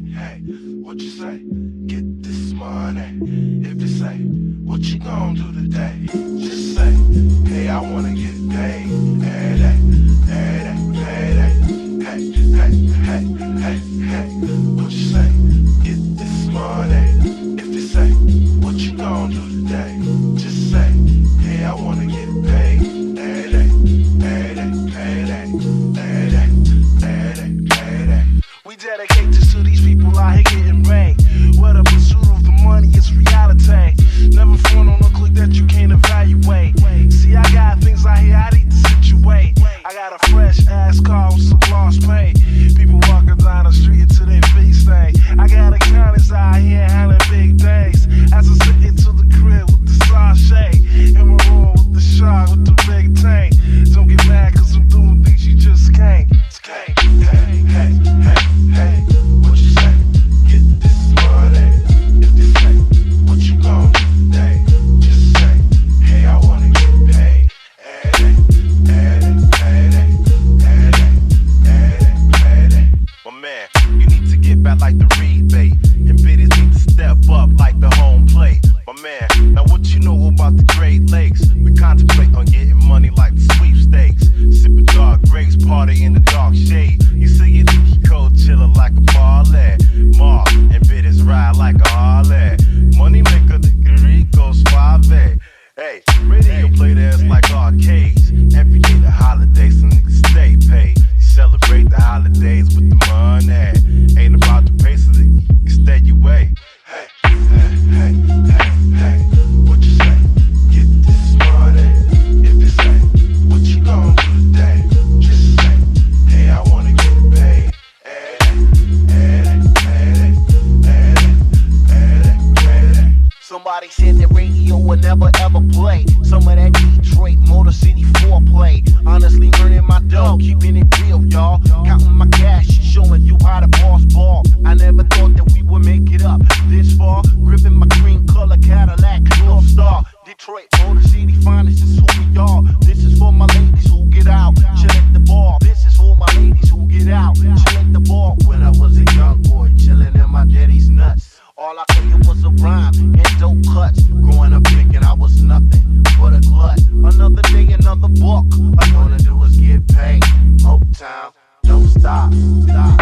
hey, what you say? Get this money. If you say, what you gon' do today? Just say, hey, I wanna get paid. Hey, hey, hey, hey, hey, hey, hey, hey, what you say? Get this money. If you say, what you gon' do today? Just say, hey, I wanna get paid. Hey, hey, hey, hey, hey, hey, hey, hey, hey. We dedicate this to these people out here getting rain. Where the pursuit of the money is reality. Never front on a click that you can't evaluate. See, I got things out here I need to situate. I got a fresh ass car with some lost pay. People walking down the street until they feet stay. I got accountants out here handling big days. As I sit into the crib with the sachet. And we're on with the shark with the big tank. Don't get mad cause I'm doing things you just can't. Hey, hey, hey, hey, what you say? Get this money. If they say, what you gon' do today? Just say, hey, I wanna get paid. Hey, hey, hey, hey, hey, hey. Well, man, you need to get back like the rebate. And biddies need to step up like the home plate. My man, now what you know about the Great Lakes? We contemplate on getting money like the sweepstakes. Sipping dark grapes, party in the dark shade. You see it leaky cold, chillin' like a parlay. Mar and biddies ride like a Harley. Money maker, the Ricos Suave. Hey, radio play that's like arcades. Every day the holidays, some niggas stay paid. Celebrate the holidays with the money. Ain't about the pace of it, you can stay your way. Hey, hey, hey, hey, hey, what you say? Get this money. If you say, what you gon' do today? Just say, hey, I wanna get paid. Hey, hey, hey, hey, hey, hey. Somebody said that radio would never ever play some of that Detroit Motor City foreplay. Honestly, earning my dough, keeping it real, y'all. Counting my cash, showing you how the boss ball. I never thought that we would make it up this far. Gripping my cream color Cadillac, North Star. Detroit Motor City finest is who we are. This is for my ladies who get out, chill at the bar. This is for my ladies who get out, chill at the bar. When I was a young boy, chilling in my daddy's nuts. All I could was a rhyme and dope cuts. Growing up thinking I was nothing but a glut. Another day, another book. All I wanna do is get paid. Uptown, don't stop, stop.